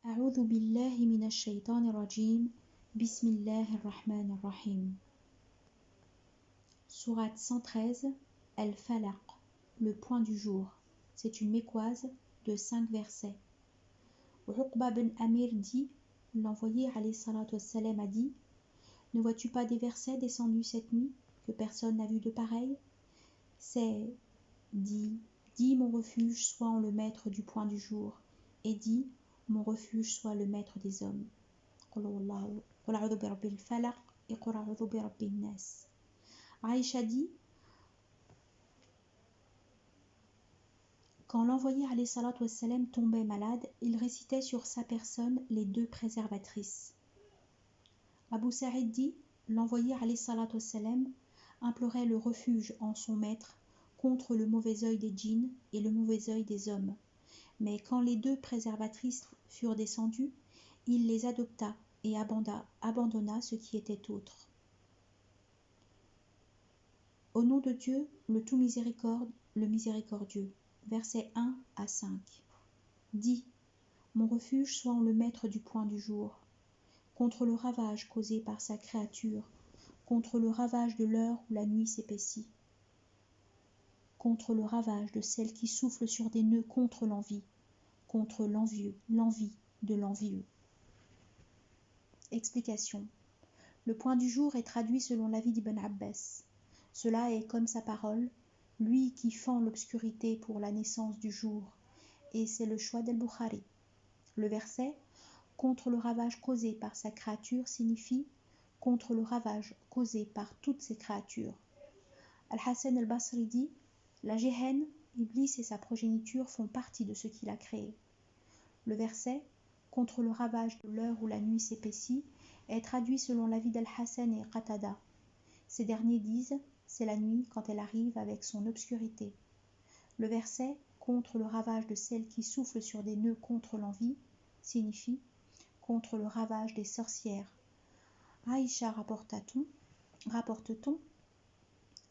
أعوذ بالله من الشيطان الرجيم بسم الله الرحمن الرحيم Sourate 113 Al-Falaq, le point du jour. C'est une mécoise de 5 versets. Uqba ben Amir dit, l'envoyé alayhi salatu wassalam a dit, ne vois-tu pas des versets descendus cette nuit que personne n'a vu de pareil? C'est, dis mon refuge soit en le maître du point du jour, et dis, mon refuge soit le maître des hommes. Aïcha dit, quand l'envoyé alayhi salatu wassalam tombait malade, il récitait sur sa personne les 2 préservatrices. Abu Sa'id dit, l'envoyé alayhi salatu wassalam implorait le refuge en son maître contre le mauvais œil des djinns et le mauvais œil des hommes. Mais quand les 2 préservatrices furent descendues, il les adopta et abandonna ce qui était autre. Au nom de Dieu, le tout miséricorde, le miséricordieux. Versets 1 à 5. Dis, mon refuge soit en le maître du point du jour, contre le ravage causé par sa créature, contre le ravage de l'heure où la nuit s'épaissit, contre le ravage de celle qui souffle sur des nœuds contre l'envie de l'envieux. Explication. Le point du jour est traduit selon l'avis d'Ibn Abbas. Cela est comme sa parole, lui qui fend l'obscurité pour la naissance du jour, et c'est le choix d'Al-Bukhari. Le verset « Contre le ravage causé par sa créature » signifie « Contre le ravage causé par toutes ses créatures ». Al-Hassan al-Basri dit « La Géhenne, Iblis et sa progéniture font partie de ce qu'il a créé ». Le verset « Contre le ravage de l'heure où la nuit s'épaissit » est traduit selon l'avis d'Al-Hassan et Qatada. Ces derniers disent « C'est la nuit quand elle arrive avec son obscurité ». Le verset « Contre le ravage de celle qui souffle sur des nœuds contre l'envie » signifie « Contre le ravage des sorcières ». Aïcha rapporte-t-on,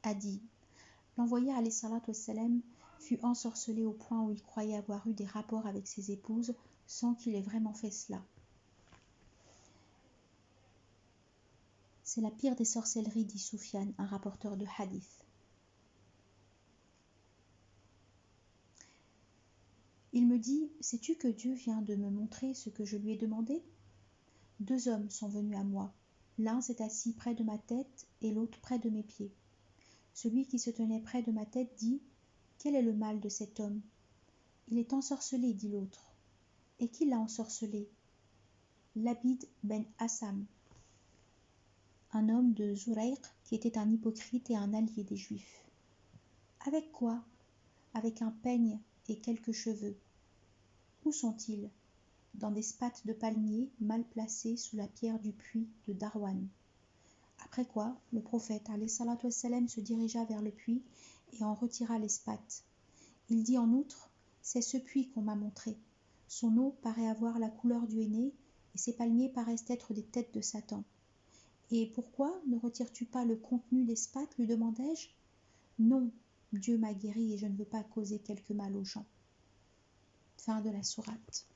a dit « L'envoyé alayhi salatu wassalam fut ensorcelé au point où il croyait avoir eu des rapports avec ses épouses sans qu'il ait vraiment fait cela. » C'est la pire des sorcelleries, dit Soufiane, un rapporteur de hadith. Il me dit, sais-tu que Dieu vient de me montrer ce que je lui ai demandé? 2 hommes sont venus à moi. L'un s'est assis près de ma tête et l'autre près de mes pieds. Celui qui se tenait près de ma tête dit, quel est le mal de cet homme? Il est ensorcelé, dit l'autre. Et qui l'a ensorcelé? Labid ben Assam, un homme de Zurayq qui était un hypocrite et un allié des Juifs. Avec quoi? Avec un peigne et quelques cheveux. Où sont-ils? Dans des spattes de palmier mal placées sous la pierre du puits de Darwan. Après quoi, le prophète alayhi salatu wassalam se dirigea vers le puits et en retira les spattes. Il dit en outre, c'est ce puits qu'on m'a montré. Son eau paraît avoir la couleur du henné et ses palmiers paraissent être des têtes de Satan. Et pourquoi ne retires-tu pas le contenu des spattes, lui demandai-je. Non, Dieu m'a guéri et je ne veux pas causer quelque mal aux gens. Fin de la sourate.